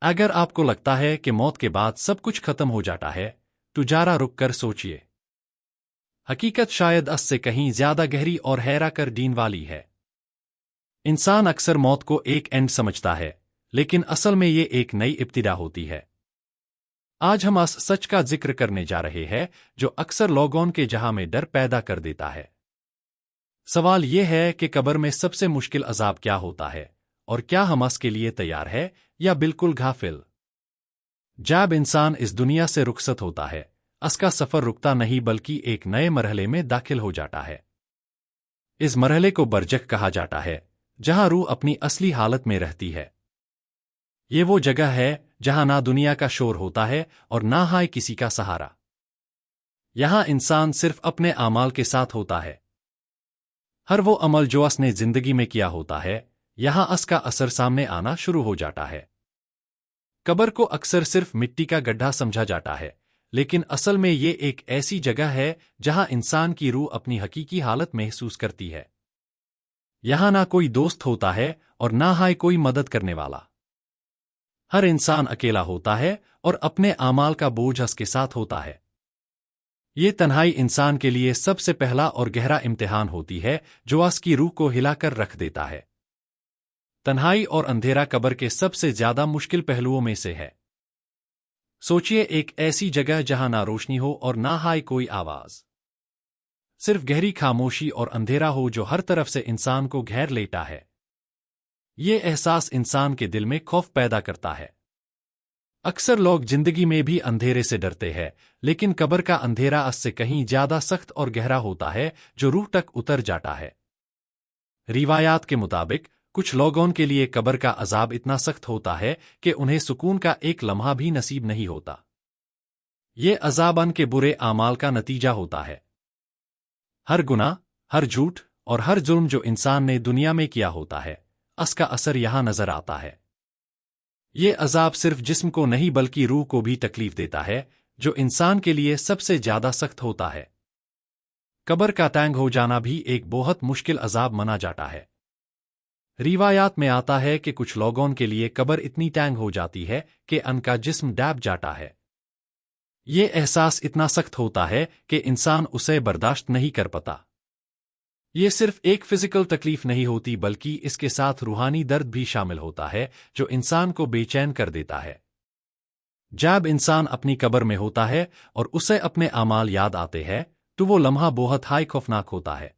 اگر آپ کو لگتا ہے کہ موت کے بعد سب کچھ ختم ہو جاتا ہے تو ذرا رک کر سوچئے۔ حقیقت شاید اس سے کہیں زیادہ گہری اور حیران کر دین والی ہے۔ انسان اکثر موت کو ایک اینڈ سمجھتا ہے، لیکن اصل میں یہ ایک نئی ابتدا ہوتی ہے۔ آج ہم اس سچ کا ذکر کرنے جا رہے ہیں جو اکثر لوگوں کے جہاں میں ڈر پیدا کر دیتا ہے۔ سوال یہ ہے کہ قبر میں سب سے مشکل عذاب کیا ہوتا ہے، اور کیا ہم اس کے لیے تیار ہے یا بالکل غافل؟ جب انسان اس دنیا سے رخصت ہوتا ہے، اس کا سفر رکتا نہیں بلکہ ایک نئے مرحلے میں داخل ہو جاتا ہے۔ اس مرحلے کو برزخ کہا جاتا ہے، جہاں روح اپنی اصلی حالت میں رہتی ہے۔ یہ وہ جگہ ہے جہاں نہ دنیا کا شور ہوتا ہے اور نہ ہی کسی کا سہارا۔ یہاں انسان صرف اپنے اعمال کے ساتھ ہوتا ہے۔ ہر وہ عمل جو اس نے زندگی میں کیا ہوتا ہے، یہاں اس کا اثر سامنے آنا شروع ہو جاتا ہے۔ قبر کو اکثر صرف مٹی کا گڈھا سمجھا جاتا ہے، لیکن اصل میں یہ ایک ایسی جگہ ہے جہاں انسان کی روح اپنی حقیقی حالت محسوس کرتی ہے۔ یہاں نہ کوئی دوست ہوتا ہے اور نہ ہی کوئی مدد کرنے والا۔ ہر انسان اکیلا ہوتا ہے اور اپنے اعمال کا بوجھ اس کے ساتھ ہوتا ہے۔ یہ تنہائی انسان کے لیے سب سے پہلا اور گہرا امتحان ہوتی ہے جو اس کی روح کو ہلا کر رکھ دیتا ہے۔ تنہائی اور اندھیرا قبر کے سب سے زیادہ مشکل پہلوؤں میں سے ہے۔ سوچئے ایک ایسی جگہ جہاں نہ روشنی ہو اور نہ ہی کوئی آواز، صرف گہری خاموشی اور اندھیرا ہو جو ہر طرف سے انسان کو گھیر لیتا ہے۔ یہ احساس انسان کے دل میں خوف پیدا کرتا ہے۔ اکثر لوگ زندگی میں بھی اندھیرے سے ڈرتے ہیں، لیکن قبر کا اندھیرا اس سے کہیں زیادہ سخت اور گہرا ہوتا ہے جو روح تک اتر جاتا ہے۔ روایات کے مطابق کچھ لوگوں کے لیے قبر کا عذاب اتنا سخت ہوتا ہے کہ انہیں سکون کا ایک لمحہ بھی نصیب نہیں ہوتا۔ یہ عذاب ان کے برے اعمال کا نتیجہ ہوتا ہے۔ ہر گناہ، ہر جھوٹ اور ہر ظلم جو انسان نے دنیا میں کیا ہوتا ہے، اس کا اثر یہاں نظر آتا ہے۔ یہ عذاب صرف جسم کو نہیں بلکہ روح کو بھی تکلیف دیتا ہے، جو انسان کے لیے سب سے زیادہ سخت ہوتا ہے۔ قبر کا تنگ ہو جانا بھی ایک بہت مشکل عذاب مانا جاتا ہے۔ روایات میں آتا ہے کہ کچھ لوگوں کے لیے قبر اتنی تنگ ہو جاتی ہے کہ ان کا جسم ڈوب جاتا ہے۔ یہ احساس اتنا سخت ہوتا ہے کہ انسان اسے برداشت نہیں کر پاتا۔ یہ صرف ایک فزیکل تکلیف نہیں ہوتی بلکہ اس کے ساتھ روحانی درد بھی شامل ہوتا ہے جو انسان کو بے چین کر دیتا ہے۔ جب انسان اپنی قبر میں ہوتا ہے اور اسے اپنے اعمال یاد آتے ہیں تو وہ لمحہ بہت ہی خوفناک ہوتا ہے۔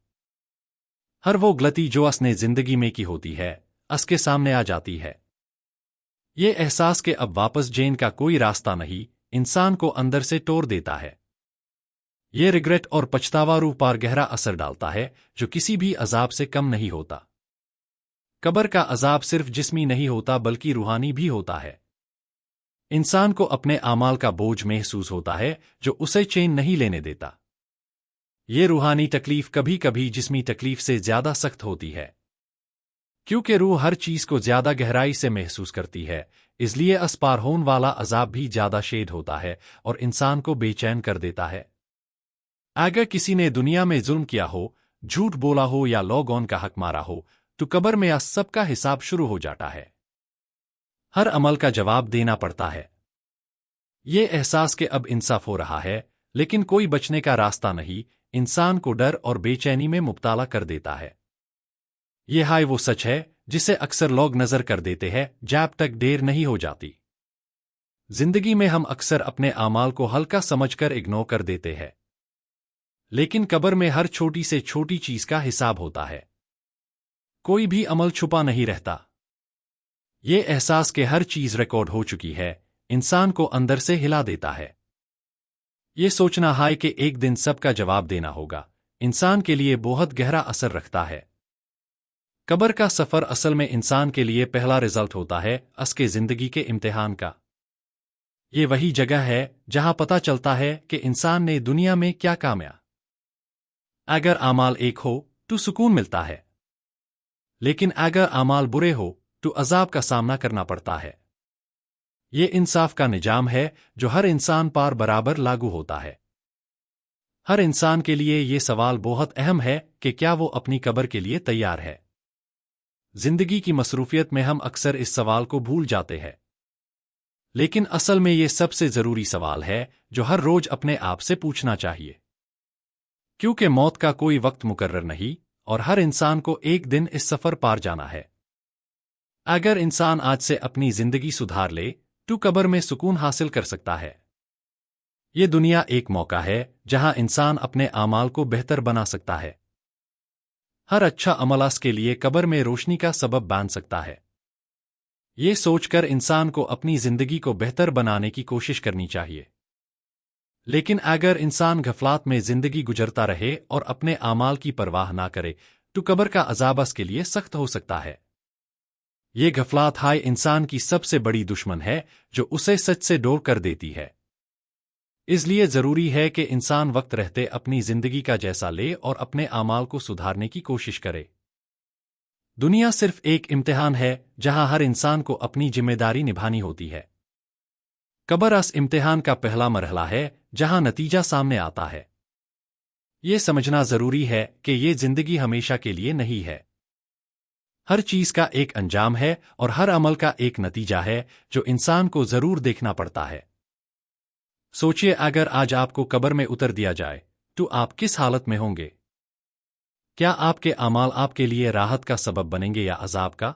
ہر وہ غلطی جو اس نے زندگی میں کی ہوتی ہے، اس کے سامنے آ جاتی ہے۔ یہ احساس کہ اب واپس جین کا کوئی راستہ نہیں، انسان کو اندر سے توڑ دیتا ہے۔ یہ ریگریٹ اور پچھتاوا روح پر گہرا اثر ڈالتا ہے جو کسی بھی عذاب سے کم نہیں ہوتا۔ قبر کا عذاب صرف جسمی نہیں ہوتا بلکہ روحانی بھی ہوتا ہے۔ انسان کو اپنے اعمال کا بوجھ محسوس ہوتا ہے جو اسے چین نہیں لینے دیتا۔ یہ روحانی تکلیف کبھی کبھی جسمی تکلیف سے زیادہ سخت ہوتی ہے۔ کیونکہ روح ہر چیز کو زیادہ گہرائی سے محسوس کرتی ہے، اس لیے اس پار ہون والا عذاب بھی زیادہ شدید ہوتا ہے اور انسان کو بے چین کر دیتا ہے۔ اگر کسی نے دنیا میں ظلم کیا ہو، جھوٹ بولا ہو یا لوگوں کا حق مارا ہو، تو قبر میں اس سب کا حساب شروع ہو جاتا ہے۔ ہر عمل کا جواب دینا پڑتا ہے۔ یہ احساس کہ اب انصاف ہو رہا ہے لیکن کوئی بچنے کا راستہ نہیں، انسان کو ڈر اور بے چینی میں مبتلا کر دیتا ہے۔ یہ ہے وہ سچ ہے جسے اکثر لوگ نظر کر دیتے ہیں جب تک دیر نہیں ہو جاتی۔ زندگی میں ہم اکثر اپنے اعمال کو ہلکا سمجھ کر اگنور کر دیتے ہیں، لیکن قبر میں ہر چھوٹی سے چھوٹی چیز کا حساب ہوتا ہے۔ کوئی بھی عمل چھپا نہیں رہتا۔ یہ احساس کہ ہر چیز ریکارڈ ہو چکی ہے، انسان کو اندر سے ہلا دیتا ہے۔ یہ سوچنا ہے کہ ایک دن سب کا جواب دینا ہوگا، انسان کے لیے بہت گہرا اثر رکھتا ہے۔ قبر کا سفر اصل میں انسان کے لیے پہلا رزلٹ ہوتا ہے اس کے زندگی کے امتحان کا۔ یہ وہی جگہ ہے جہاں پتہ چلتا ہے کہ انسان نے دنیا میں کیا کامیا۔ اگر اعمال ایک ہو تو سکون ملتا ہے، لیکن اگر اعمال برے ہو تو عذاب کا سامنا کرنا پڑتا ہے۔ یہ انصاف کا نظام ہے جو ہر انسان پر برابر لاگو ہوتا ہے۔ ہر انسان کے لیے یہ سوال بہت اہم ہے کہ کیا وہ اپنی قبر کے لیے تیار ہے۔ زندگی کی مصروفیت میں ہم اکثر اس سوال کو بھول جاتے ہیں۔ لیکن اصل میں یہ سب سے ضروری سوال ہے جو ہر روز اپنے آپ سے پوچھنا چاہیے، کیونکہ موت کا کوئی وقت مقرر نہیں اور ہر انسان کو ایک دن اس سفر پار جانا ہے۔ اگر انسان آج سے اپنی زندگی سدھار لے تو قبر میں سکون حاصل کر سکتا ہے۔ یہ دنیا ایک موقع ہے جہاں انسان اپنے اعمال کو بہتر بنا سکتا ہے۔ ہر اچھا عمل اس کے لیے قبر میں روشنی کا سبب بن سکتا ہے۔ یہ سوچ کر انسان کو اپنی زندگی کو بہتر بنانے کی کوشش کرنی چاہیے۔ لیکن اگر انسان غفلات میں زندگی گزرتا رہے اور اپنے اعمال کی پرواہ نہ کرے تو قبر کا عذاب اس کے لیے سخت ہو سکتا ہے۔ یہ غفلات ہے انسان کی سب سے بڑی دشمن ہے جو اسے سچ سے دور کر دیتی ہے۔ اس لیے ضروری ہے کہ انسان وقت رہتے اپنی زندگی کا جائزہ لے اور اپنے اعمال کو سدھارنے کی کوشش کرے۔ دنیا صرف ایک امتحان ہے جہاں ہر انسان کو اپنی ذمہ داری نبھانی ہوتی ہے۔ قبر اس امتحان کا پہلا مرحلہ ہے جہاں نتیجہ سامنے آتا ہے۔ یہ سمجھنا ضروری ہے کہ یہ زندگی ہمیشہ کے لیے نہیں ہے۔ ہر چیز کا ایک انجام ہے اور ہر عمل کا ایک نتیجہ ہے جو انسان کو ضرور دیکھنا پڑتا ہے۔ سوچئے اگر آج آپ کو قبر میں اتر دیا جائے تو آپ کس حالت میں ہوں گے؟ کیا آپ کے اعمال آپ کے لیے راحت کا سبب بنیں گے یا عذاب کا؟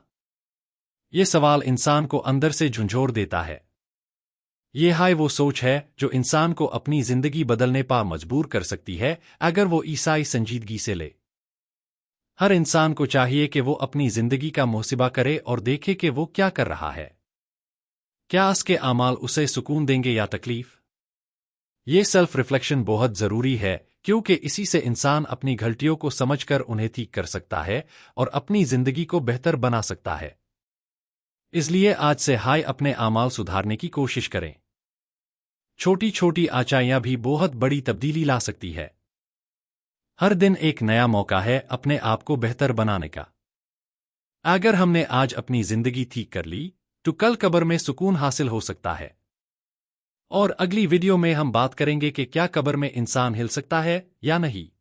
یہ سوال انسان کو اندر سے جھنجھوڑ دیتا ہے۔ یہ ہے وہ سوچ ہے جو انسان کو اپنی زندگی بدلنے پا مجبور کر سکتی ہے اگر وہ عیسائی سنجیدگی سے لے۔ ہر انسان کو چاہیے کہ وہ اپنی زندگی کا محاسبہ کرے اور دیکھے کہ وہ کیا کر رہا ہے۔ کیا اس کے اعمال اسے سکون دیں گے یا تکلیف؟ یہ سیلف ریفلیکشن بہت ضروری ہے کیونکہ اسی سے انسان اپنی غلطیوں کو سمجھ کر انہیں ٹھیک کر سکتا ہے اور اپنی زندگی کو بہتر بنا سکتا ہے۔ اس لیے آج سے اپنے اعمال سدھارنے کی کوشش کریں۔ چھوٹی چھوٹی آچائیاں بھی بہت بڑی تبدیلی لا سکتی ہے۔ ہر دن ایک نیا موقع ہے اپنے آپ کو بہتر بنانے کا۔ اگر ہم نے آج اپنی زندگی ٹھیک کر لی تو کل قبر میں سکون حاصل ہو سکتا ہے۔ اور اگلی ویڈیو میں ہم بات کریں گے کہ کیا قبر میں انسان ہل سکتا ہے یا نہیں۔